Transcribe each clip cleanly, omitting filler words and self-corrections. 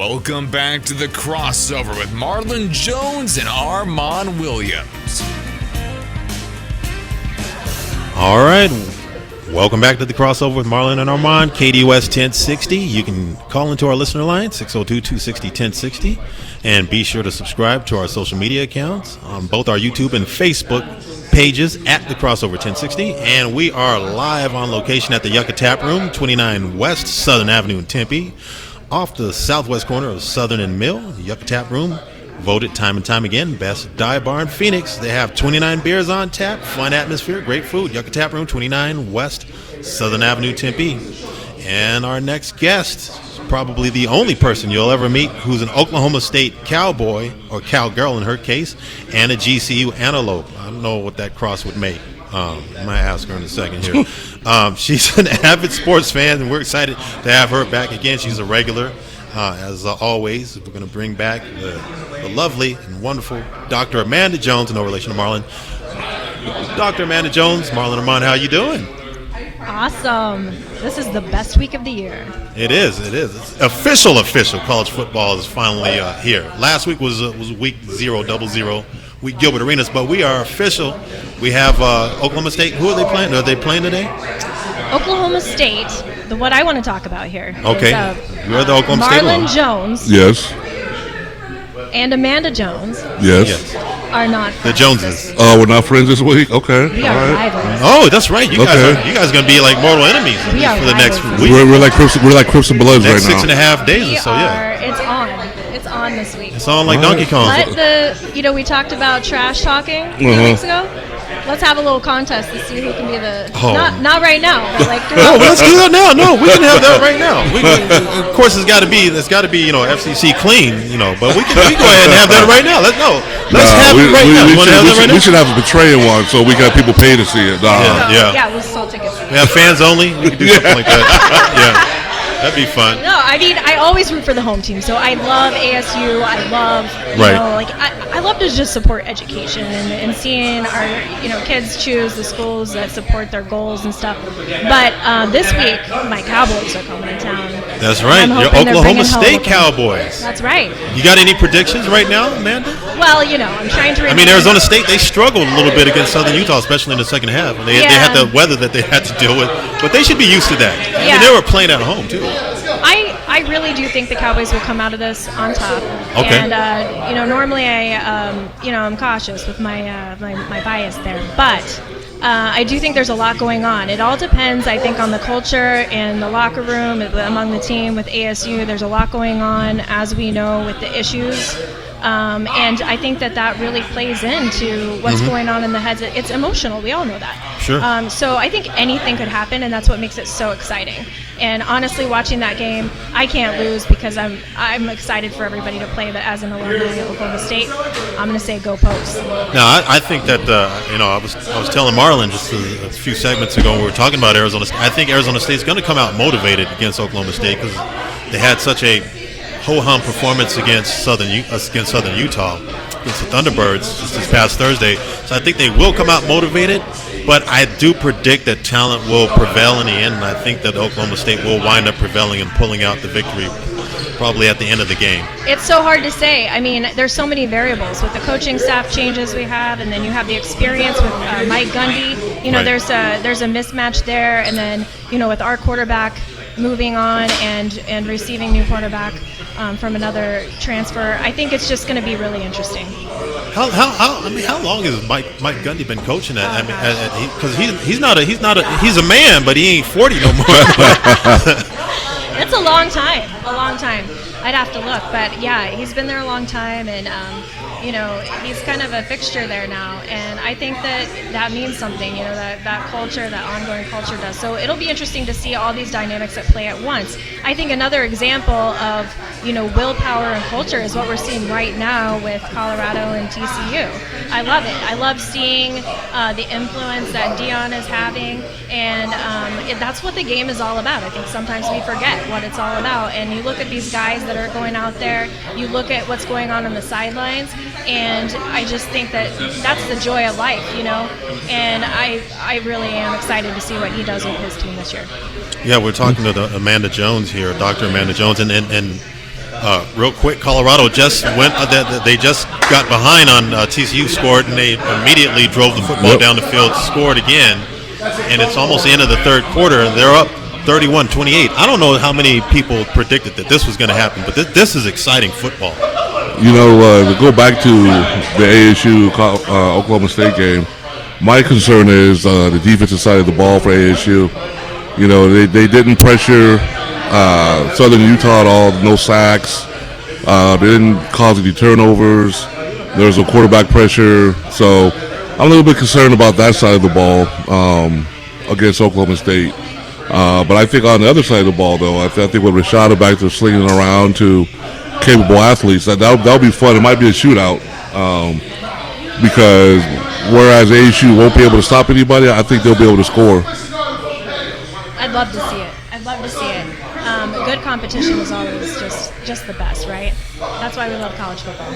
Welcome back to the crossover with Marlon Jones and Armand Williams. All right. Welcome back to the crossover with Marlon and Armand, KDUS 1060. You can call into our listener line, 602-260-1060. And be sure to subscribe to our social media accounts on both our YouTube and Facebook pages at the crossover 1060. And we are live on location at the Yucca Tap Room, 29 West Southern Avenue in Tempe. Off the southwest corner of Southern and Mill, the Yucca Tap Room, voted time and time again best dive bar in Phoenix. They have 29 beers on tap, fun atmosphere, great food. Yucca Tap Room, 29 West Southern Avenue, Tempe. And our next guest is probably the only person you'll ever meet who's an Oklahoma State cowboy, or cowgirl in her case, and a GCU antelope. I don't know what that cross would make. I might ask her in a second here. She's an avid sports fan, and we're excited to have her back again. She's a regular. As always, we're going to bring back the lovely and wonderful Dr. Amanda Jones, no relation to Marlon. Dr. Amanda Jones, Marlon Armand, how you doing? Awesome. This is the best week of the year. It is. It's official college football is finally here. Last week was week 000, week Gilbert Arenas, but we are official. We have Oklahoma State. Who are they playing? Are they playing today? Oklahoma State, what I want to talk about here. Okay. You're the Oklahoma State one. Marlon Jones. Yes. And Amanda Jones. Yes. Are not the Joneses. We're not friends this week. Okay. We are rivals. Oh, that's right. You guys are going to be like mortal enemies for the next week. We're like Crips and Bloods right now. 6.5 days or so. Yeah. It's on this week. It's on like Donkey Kong. We talked about trash talking a few weeks ago. Let's have a little contest to see who can be the not right now, but like let's do that now. No, we can have that right now. Of course, it's got to be FCC clean, but we can go ahead and have that right now. Let's have it right now. We should have a betraying one so we got people pay to see it. Yeah, we'll sell tickets. We have fans only. We can do something like that. Yeah. That'd be fun. No, I mean, I always root for the home team. So I love ASU. I love, I love to just support education and seeing our, kids choose the schools that support their goals and stuff. But this week, my Cowboys are coming to town. That's right. Your Oklahoma State Cowboys. That's right. You got any predictions right now, Amanda? Well, I'm trying to remember. I mean, Arizona State, they struggled a little bit against Southern Utah, especially in the second half. They had the weather that they had to deal with. But they should be used to that. I mean, they were playing at home, too. I really do think the Cowboys will come out of this on top. Okay. And normally I'm cautious with my my bias there, but I do think there's a lot going on. It all depends, I think, on the culture in the locker room among the team with ASU. There's a lot going on, as we know, with the issues. And I think that really plays into what's going on in the heads. It's emotional. We all know that. Sure. So I think anything could happen, and that's what makes it so exciting. And honestly, watching that game, I can't lose because I'm excited for everybody to play. But as an alumni of Oklahoma State, I'm going to say go Pokes. Now, I think that I was telling Marlon just a few segments ago when we were talking about Arizona State. I think Arizona State's going to come out motivated against Oklahoma State because they had such a ho-hum performance against Southern Utah, against the Thunderbirds just this past Thursday. So I think they will come out motivated, but I do predict that talent will prevail in the end, and I think that Oklahoma State will wind up prevailing and pulling out the victory probably at the end of the game. It's so hard to say. I mean, there's so many variables with the coaching staff changes we have, and then you have the experience with Mike Gundy. Right. There's a mismatch there, and then with our quarterback moving on and receiving new quarterback from another transfer. I think it's just going to be really interesting. How long has Mike Gundy been coaching at? I mean, because he's a man, but he ain't 40 no more. It's a long time. I'd have to look, but yeah, he's been there a long time, and he's kind of a fixture there now, and I think that means something. That culture, that ongoing culture does. So it'll be interesting to see all these dynamics at play at once. I think another example of willpower and culture is what we're seeing right now with Colorado and TCU. I love it. I love seeing the influence that Dion is having, and that's what the game is all about. I think sometimes we forget what it's all about, and you look at these guys that are going out there, you look at what's going on the sidelines, and I just think that's the joy of life, and I really am excited to see what he does with his team this year. Yeah, we're talking to Amanda Jones here, Dr. Amanda Jones, and Real quick, Colorado just went. They just got behind on TCU, scored, and they immediately drove the football down the field, scored again, and it's almost the end of the third quarter. They're up 31-28. I don't know how many people predicted that this was going to happen, but this is exciting football. You know, to go back to the ASU Oklahoma State game, my concern is the defensive side of the ball for ASU. You know, they didn't pressure Southern Utah at all, no sacks. They didn't cause any turnovers. There was a quarterback pressure. So I'm a little bit concerned about that side of the ball against Oklahoma State. But I think on the other side of the ball, though, I think with Rashada back to slinging around to capable athletes, that'll be fun. It might be a shootout because whereas ASU won't be able to stop anybody, I think they'll be able to score. I'd love to see it. Good competition is always just the best, right? That's why we love college football.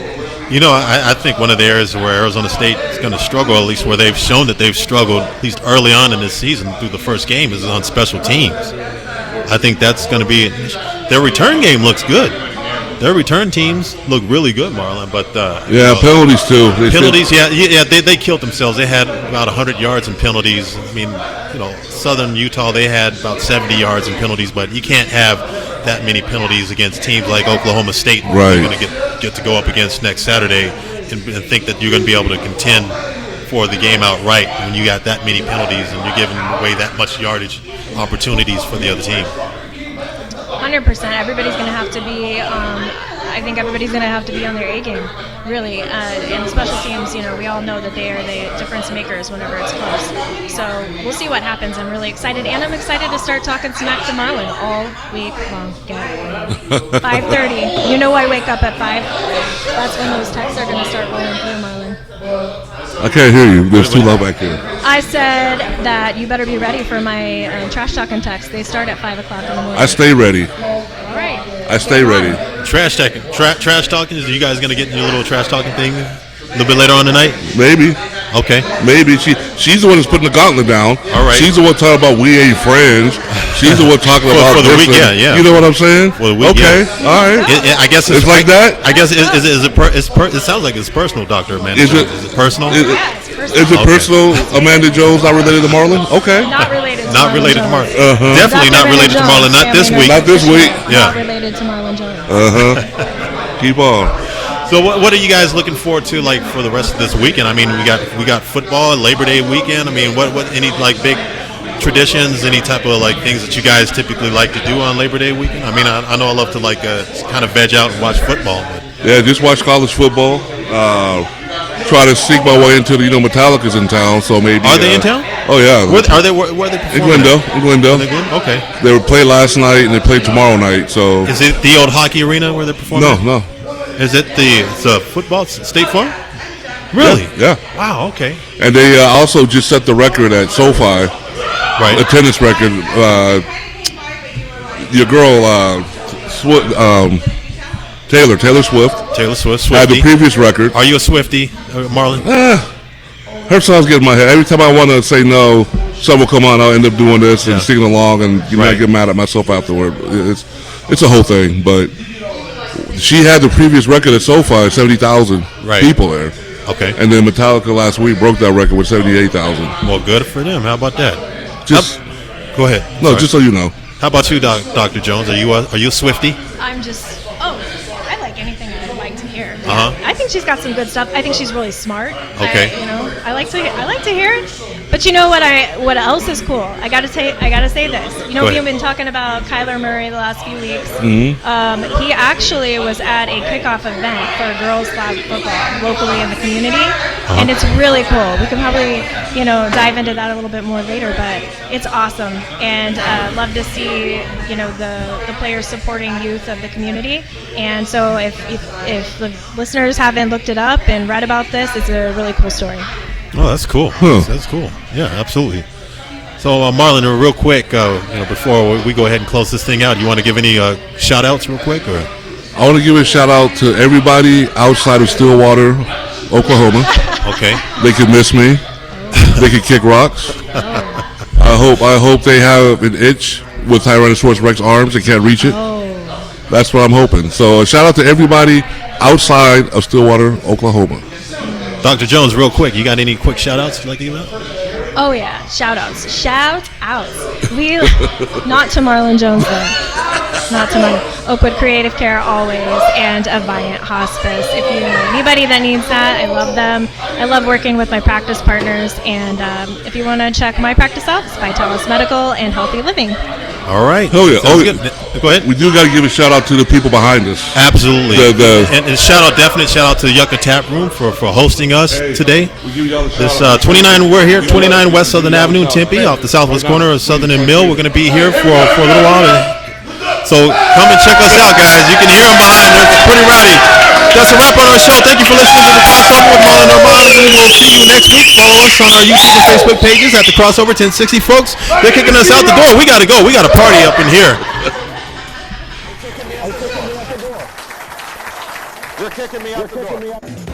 You know, I think one of the areas where Arizona State is going to struggle, at least where they've shown that they've struggled, at least early on in this season through the first game, is on special teams. I think that's going to be – their return game looks good. Their return teams look really good, Marlon. But penalties too. They killed themselves. They had about 100 yards in penalties. I mean, Southern Utah, they had about 70 yards in penalties. But you can't have that many penalties against teams like Oklahoma State. Right. You're going to get to go up against next Saturday and think that you're going to be able to contend for the game outright when you got that many penalties and you're giving away that much yardage opportunities for the other team. 100%. Everybody's going to have to be. I think everybody's going to have to be on their A game, really. And special teams, we all know that they are the difference makers whenever it's close. So we'll see what happens. I'm really excited, and I'm excited to start talking smack to Marlon all week long. 5:30. You know I wake up at 5. That's when those texts are going to start rolling through, Marlon. I can't hear you. There's too loud back here. I said that you better be ready for my trash talking text. They start at 5 o'clock in the morning. I stay ready. All right. I stay ready. Trash talking. Trash talking. Are you guys gonna get in your little trash talking thing a little bit later on tonight? Maybe. Okay. Maybe she's the one that's putting the gauntlet down. All right. She's the one talking about we ain't friends. She's the one talking about for the this. week. Yeah. You know what I'm saying? For the week, okay. Yeah. All right. I guess it's like that. I guess it sounds like it's personal, Dr. Amanda Jones. Is it personal? It's personal. Is it personal? Amanda Jones not related to Marlon? Okay. Not related. Not related to Marlon. Uh-huh. Definitely not related to Marlon. Not this week. Not this week. Yeah. Not related to Marlon Jones. Keep on. So what are you guys looking forward to, like, for the rest of this weekend? I mean, we got football, Labor Day weekend. I mean, what any like big traditions, any type of like things that you guys typically like to do on Labor Day weekend? I mean, I know I love to like kind of veg out and watch football. But. Yeah, just watch college football. Try to sneak my way into Metallica's in town, so maybe. Are they in town? Oh yeah. Where are they performing? In Glendale. Okay. They were played last night and they played tomorrow night. So. Is it the old hockey arena where they're performing? No. Is it it's a football State Farm? Really? Yeah. Wow. Okay. And they also just set the record at SoFi. Right. Attendance record. Your girl, Taylor Swift. Swiftie. Had the previous record. Are you a Swiftie, Marlon? Her songs get in my head. Every time I want to say no, some will come on. I'll end up doing this and singing along, and I get mad at myself afterward. It's a whole thing, but she had the previous record at SoFi, 70,000 people there. Okay. And then Metallica last week broke that record with 78,000. Well, good for them. How about that? Go ahead. No, Sorry. just so you know. How about you, Dr. Jones? Are you a Swiftie? I'm just. I like anything I like to hear. Uh-huh. I think she's got some good stuff. I think she's really smart. Okay. I like to hear it. But you know what else is cool? I gotta say this. We've been talking about Kyler Murray the last few weeks. Mm-hmm. He actually was at a kickoff event for girls flag football locally in the community, and it's really cool. We can probably dive into that a little bit more later, but it's awesome, and love to see the players supporting youth of the community. And so if the listeners haven't looked it up and read about this, it's a really cool story. Oh, that's cool. That's cool. Yeah, absolutely. So, Marlon, real quick, before we go ahead and close this thing out, you want to give any shout-outs real quick? Or? I want to give a shout-out to everybody outside of Stillwater, Oklahoma. Okay. They can miss me. They can kick rocks. I hope they have an itch with Tyrannosaurus Rex arms and can't reach it. That's what I'm hoping. So a shout out to everybody outside of Stillwater, Oklahoma. Dr. Jones, real quick, you got any quick shout-outs you'd like to give out? Oh yeah, shout outs. We not to Marlon Jones though. Not to Marlon. Oakwood Creative Care always, and Aviant Hospice. If you know anybody that needs that, I love them. I love working with my practice partners, and if you want to check my practice out, it's Vitalis Medical and Healthy Living. All right. Oh yeah. Good. Go ahead. We do got to give a shout out to the people behind us. Absolutely. And Definite shout out to the Yucca Tap Room for hosting us today. We give y'all a This shout out. 29, we're here, 29 West Southern Avenue in Tempe, off the southwest corner of Southern and Mill. We're going to be here for a little while. So come and check us out, guys. You can hear them behind. They're pretty rowdy. That's a wrap on our show. Thank you for listening to the Crossover with Marlon Armand. We will see you next week. Follow us on our YouTube and Facebook pages at the Crossover 1060. Folks, they're kicking us out the door. We got to go. We got a party up in here. You're kicking me out the door.